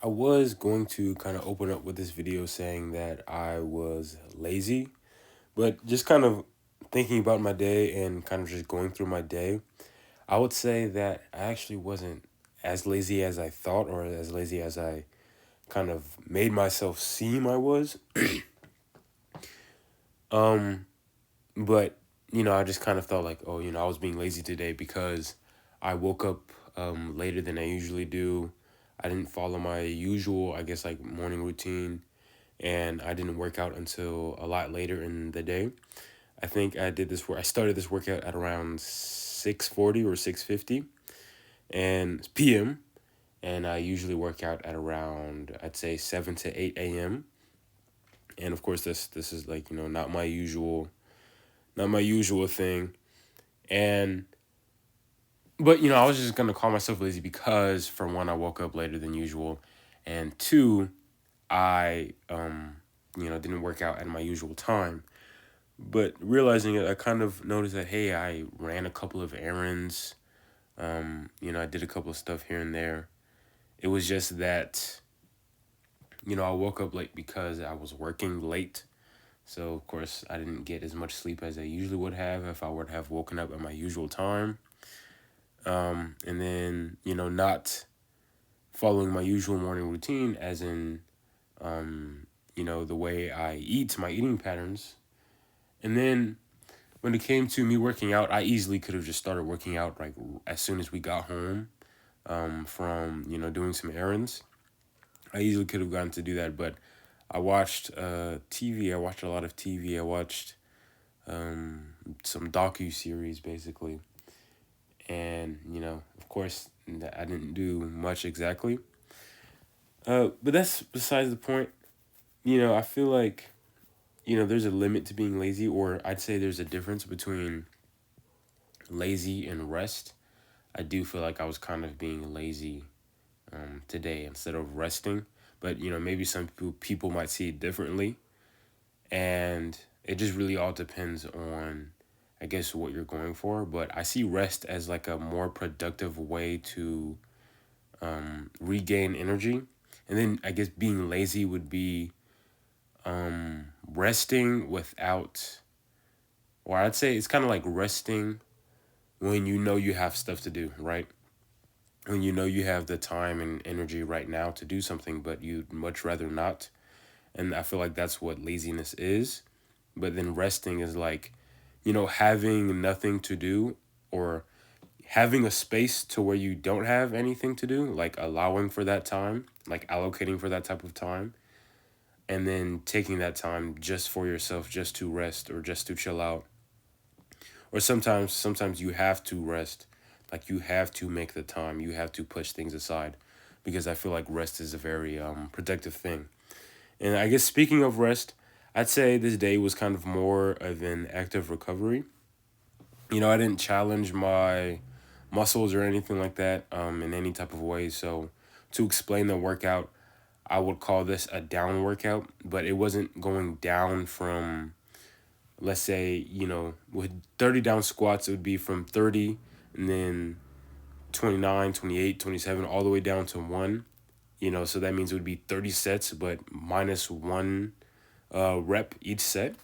I was going to kind of open up with this video saying that I was lazy, but just kind of thinking about my day and kind of just going through my day, I would say that I actually wasn't as lazy as I thought or as lazy as I kind of made myself seem I was. Um, but I just kind of felt like, oh, I was being lazy today because I woke up later than I usually do. I didn't follow my usual, I guess, like morning routine, and I didn't work out until a lot later in the day. I think I started this workout at around 6:40 or 6:50 and p.m. and I usually work out at around, I'd say, 7 to 8 a.m. And of course this is like, not my usual thing. And but I was just going to call myself lazy because for one I woke up later than usual, and two, I didn't work out at my usual time. But realizing it, I kind of noticed that, hey, I ran a couple of errands. I did a couple of stuff here and there. It was just that, I woke up late because I was working late. So, of course, I didn't get as much sleep as I usually would have if I would have woken up at my usual time. And then, not following my usual morning routine, as in, the way I eat, my eating patterns. And then when it came to me working out, I easily could have just started working out like as soon as we got home from doing some errands. I easily could have gotten to do that, but I watched TV. I watched a lot of TV. I watched some docu series basically, and of course, I didn't do much exactly. But that's besides the point. I feel like there's a limit to being lazy, or I'd say there's a difference between lazy and rest. I do feel like I was kind of being lazy today instead of resting. But maybe some people might see it differently, and it just really all depends on, I guess, what you're going for. But I see rest as like a more productive way to regain energy, and then I guess being lazy would be resting without, or I'd say it's kind of like resting when you know you have stuff to do, right? When you know you have the time and energy right now to do something, but you'd much rather not. And I feel like that's what laziness is. But then resting is like, having nothing to do, or having a space to where you don't have anything to do, like allowing for that time, like allocating for that type of time, and then taking that time just for yourself, just to rest or just to chill out. Or sometimes you have to rest, like you have to make the time, you have to push things aside, because I feel like rest is a very productive thing. And I guess speaking of rest, I'd say this day was kind of more of an active recovery. I didn't challenge my muscles or anything like that in any type of way. So to explain the workout, I would call this a down workout, but it wasn't going down from, let's say, with 30 down squats, it would be from 30 and then 29, 28, 27, all the way down to one. So that means it would be 30 sets, but minus one rep each set.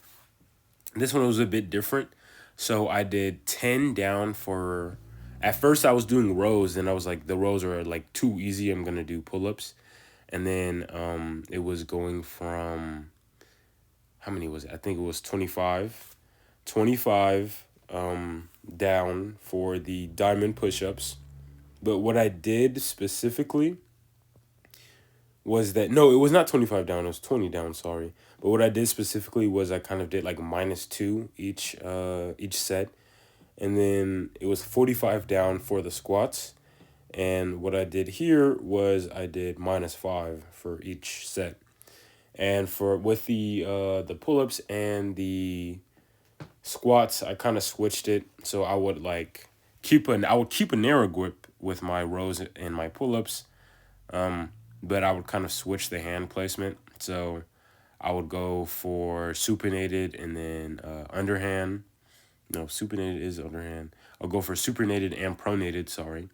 This one was a bit different. So I did 10 down for, at first I was doing rows, and I was like, the rows are like too easy. I'm going to do pull ups. And then it was going from, how many was it? I think it was 25. 25 down for the diamond push ups. But what I did specifically was that, no, it was not 25 down, it was 20 down, sorry. But what I did specifically was I kind of did like minus two each set. And then it was 45 down for the squats. And what I did here was I did minus five for each set. And for with the pull-ups and the squats, I kind of switched it. So I would like I would keep a narrow grip with my rows and my pull-ups. But I would kind of switch the hand placement. So I would go for supinated and then underhand. No, supinated is underhand. I'll go for supinated and pronated, sorry.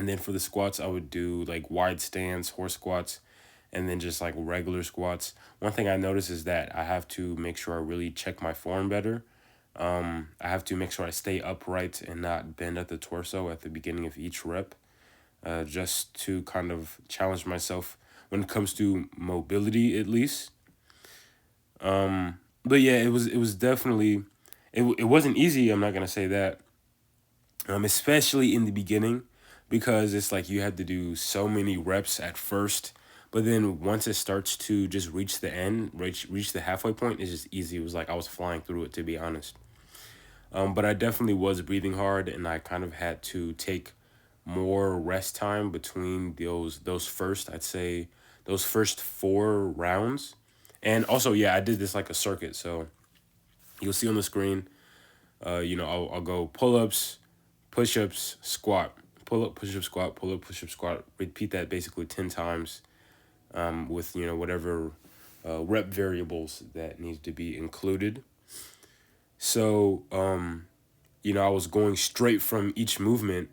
And then for the squats, I would do like wide stance, horse squats, and then just like regular squats. One thing I noticed is that I have to make sure I really check my form better. I have to make sure I stay upright and not bend at the torso at the beginning of each rep, just to kind of challenge myself when it comes to mobility, at least. But yeah, it was definitely it wasn't easy. I'm not gonna say that, especially in the beginning, because it's like you had to do so many reps at first, but then once it starts to just reach the end, reach the halfway point, it's just easy. It was like I was flying through it, to be honest. But I definitely was breathing hard, and I kind of had to take more rest time between those first, I'd say, those first 4 rounds. And also, yeah, I did this like a circuit. So you'll see on the screen, I'll go pull ups, push ups, squat, pull up, push up, squat, pull up, push up, squat. Repeat that basically 10 times, with, whatever rep variables that needs to be included. So, I was going straight from each movement,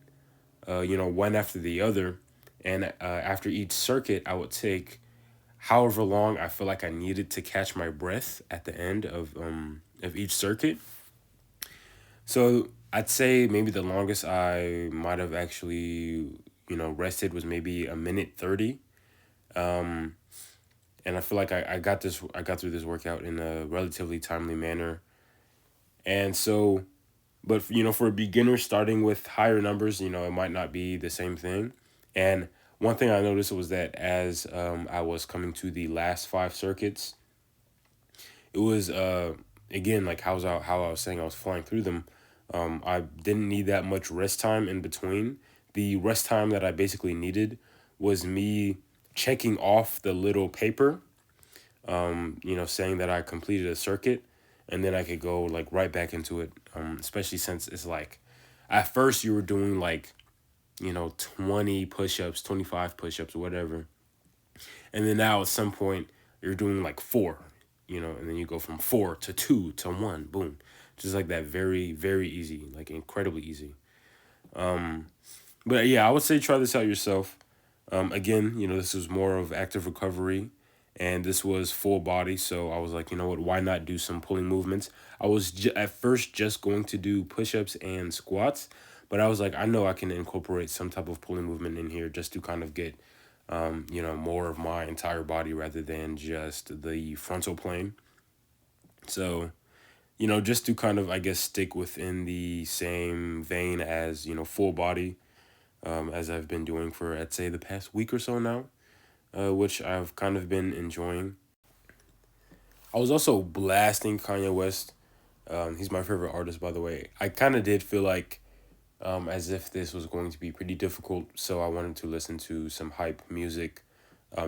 one after the other. And after each circuit, I would take however long I feel like I needed to catch my breath at the end of each circuit. So I'd say maybe the longest I might have actually, rested was maybe a minute 30. And I feel like I got through this workout in a relatively timely manner. And so, but for a beginner starting with higher numbers, it might not be the same thing. And one thing I noticed was that as I was coming to the last 5 circuits, it was again like how I was saying I was flying through them. I didn't need that much rest time in between. The rest time that I basically needed was me checking off the little paper, saying that I completed a circuit, and then I could go like right back into it. Especially since it's like, at first you were doing like, 20 push-ups, 25 push-ups, whatever, and then now at some point you're doing like four, and then you go from four to two to one, boom, just like that, very very easy, like incredibly easy. But yeah, I would say try this out yourself. Again, this was more of active recovery, and this was full body. So I was like, you know what? Why not do some pulling movements? I was at first just going to do push ups and squats, but I was like, I know I can incorporate some type of pulling movement in here just to kind of get, more of my entire body rather than just the frontal plane. So, just to kind of, I guess, stick within the same vein as, full body, as I've been doing for, I'd say, the past week or so now, which I've kind of been enjoying. I was also blasting Kanye West. He's my favorite artist, by the way. I kind of did feel like, as if this was going to be pretty difficult, so I wanted to listen to some hype music,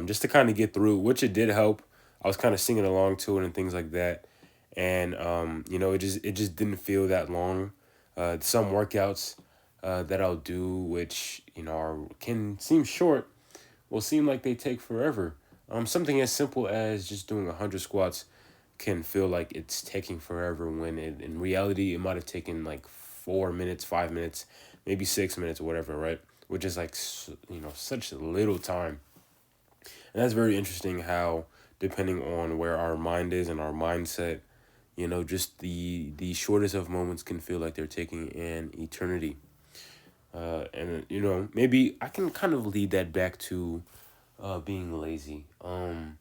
just to kind of get through, which it did help. I was kind of singing along to it and things like that, and it just didn't feel that long. Some workouts that I'll do, which can seem short, will seem like they take forever. Something as simple as just doing 100 squats can feel like it's taking forever when in reality it might have taken like 4 minutes, 5 minutes, maybe 6 minutes or whatever, right? Which is like such little time, and that's very interesting how, depending on where our mind is and our mindset, just the shortest of moments can feel like they're taking an eternity. And maybe I can kind of lead that back to being lazy. When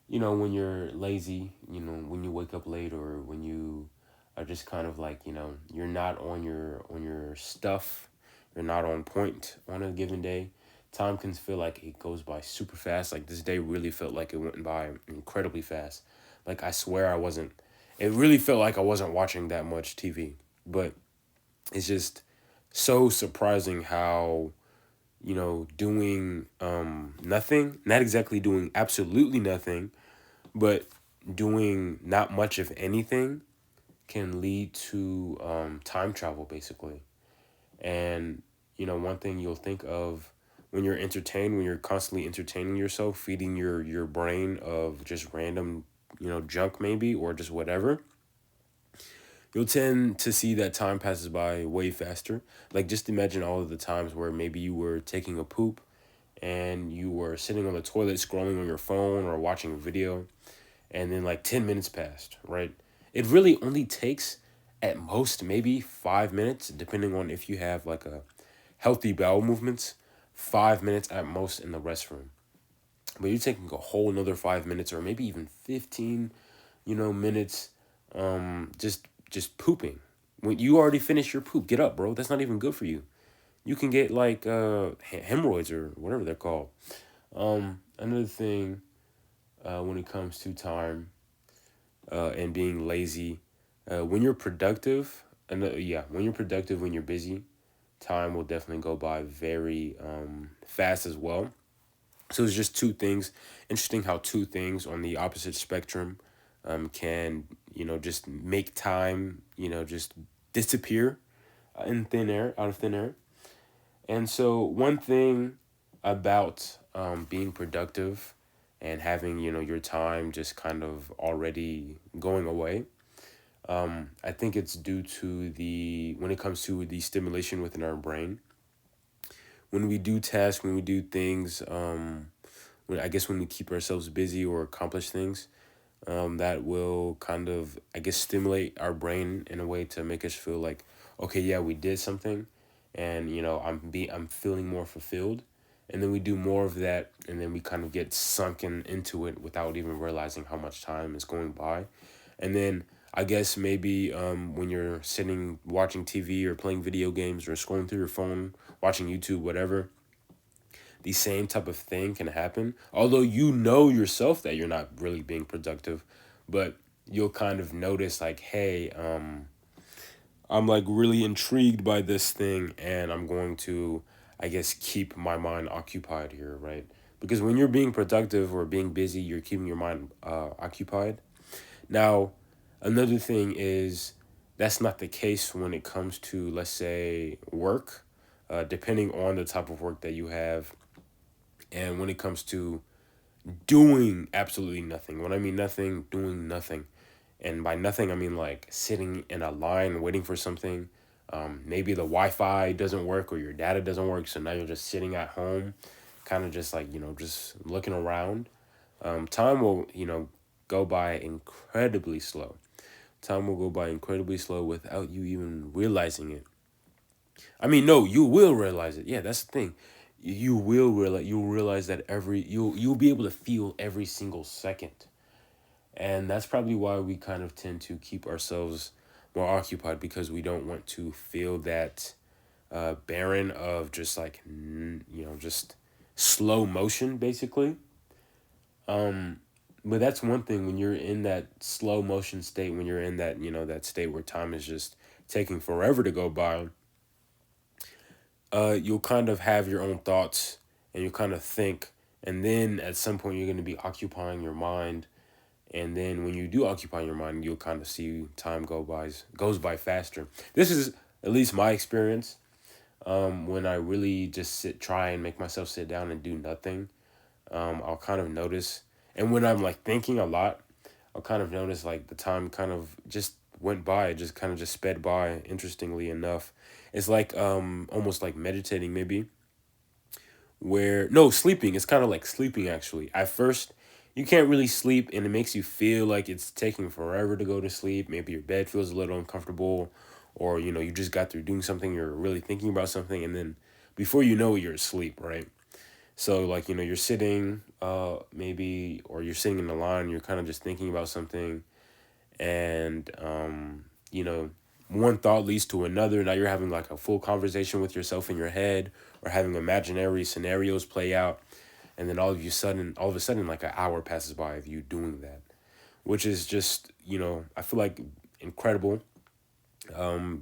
you're lazy, when you wake up late, or when you are just kind of like, you're not on your stuff, you're not on point on a given day. Time can feel like it goes by super fast. Like this day really felt like it went by incredibly fast. Like I swear I wasn't. It really felt like I wasn't watching that much TV. But it's just so surprising how, doing nothing, not exactly doing absolutely nothing, but doing not much of anything can lead to time travel, basically. And, one thing you'll think of when you're entertained, when you're constantly entertaining yourself, feeding your brain of just random, junk maybe, or just whatever, you'll tend to see that time passes by way faster. Like, just imagine all of the times where maybe you were taking a poop and you were sitting on the toilet scrolling on your phone or watching a video, and then like 10 minutes passed, right? It really only takes at most maybe 5 minutes, depending on if you have like a healthy bowel movements, 5 minutes at most in the restroom. But you're taking a whole another 5 minutes or maybe even 15, minutes, just pooping. When you already finished your poop, get up, bro. That's not even good for you. You can get like hemorrhoids or whatever they're called. Another thing, when it comes to time and being lazy, when you're productive, when you're productive, when you're busy, time will definitely go by very fast as well. So it's just two things. Interesting how two things on the opposite spectrum can, just make time, just disappear in thin air, out of thin air. And so one thing about being productive and having, your time just kind of already going away, I think it's due to when it comes to the stimulation within our brain. When we do tasks, when we do things, when we keep ourselves busy or accomplish things, that will kind of, I guess, stimulate our brain in a way to make us feel like, okay, yeah, we did something, and I'm feeling more fulfilled, and then we do more of that, and then we kind of get sunken into it without even realizing how much time is going by, and then I guess maybe when you're sitting watching TV or playing video games or scrolling through your phone, watching YouTube, whatever, the same type of thing can happen. Although you know yourself that you're not really being productive, but you'll kind of notice like, hey, I'm like really intrigued by this thing, and I'm going to, I guess, keep my mind occupied here, right? Because when you're being productive or being busy, you're keeping your mind occupied. Now, another thing is that's not the case when it comes to, let's say, work, depending on the type of work that you have. And when it comes to doing absolutely nothing, when I mean nothing, doing nothing. And by nothing, I mean like sitting in a line waiting for something. Maybe the Wi Fi doesn't work or your data doesn't work. So now you're just sitting at home, kind of just like, just looking around. Time will, go by incredibly slow. Time will go by incredibly slow without you even realizing it. I mean, no, you will realize it. Yeah, that's the thing. You will realize. You'll realize that you'll be able to feel every single second, and that's probably why we kind of tend to keep ourselves more occupied, because we don't want to feel that barren of just like just slow motion basically. But that's one thing when you're in that slow motion state, when you're in that that state where time is just taking forever to go by. You'll kind of have your own thoughts and you'll kind of think, and then at some point you're going to be occupying your mind, and then when you do occupy your mind, you'll kind of see time goes by faster. This is at least my experience. When I really just try and make myself sit down and do nothing, I'll kind of notice, and when I'm like thinking a lot, I'll kind of notice like the time kind of just went by. It just kind of just sped by. Interestingly enough, it's like almost like meditating maybe. Where no sleeping. It's kind of like sleeping actually. At first, you can't really sleep, and it makes you feel like it's taking forever to go to sleep. Maybe your bed feels a little uncomfortable, or you just got through doing something. You're really thinking about something, and then before you know it, you're asleep, right? So like you're sitting maybe, or you're sitting in the line, you're kind of just thinking about something, and one thought leads to another. Now you're having like a full conversation with yourself in your head, or having imaginary scenarios play out, and then all of a sudden like an hour passes by of you doing that, which is just I feel like incredible,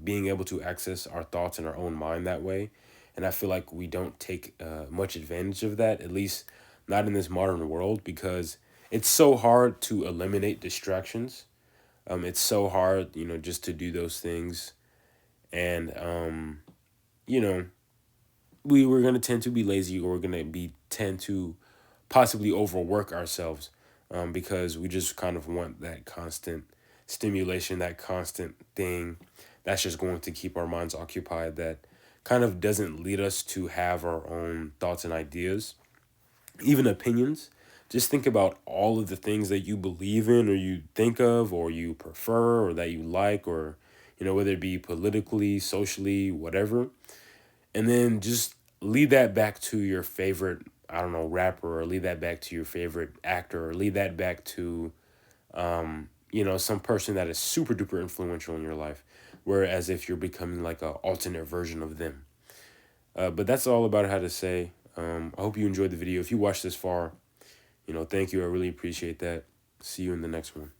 being able to access our thoughts in our own mind that way. And I feel like we don't take much advantage of that, at least not in this modern world, because it's so hard to eliminate distractions. It's so hard, just to do those things. And, you know, we're going to tend to be lazy, or we're going to be tend to possibly overwork ourselves, because we just kind of want that constant stimulation, that constant thing that's just going to keep our minds occupied, that kind of doesn't lead us to have our own thoughts and ideas, even opinions. Just think about all of the things that you believe in or you think of or you prefer or that you like, or, whether it be politically, socially, whatever. And then just lead that back to your favorite, I don't know, rapper, or lead that back to your favorite actor, or lead that back to, some person that is super duper influential in your life. Whereas if you're becoming like a alternate version of them. But that's all about how to say. I hope you enjoyed the video. If you watched this far, thank you. I really appreciate that. See you in the next one.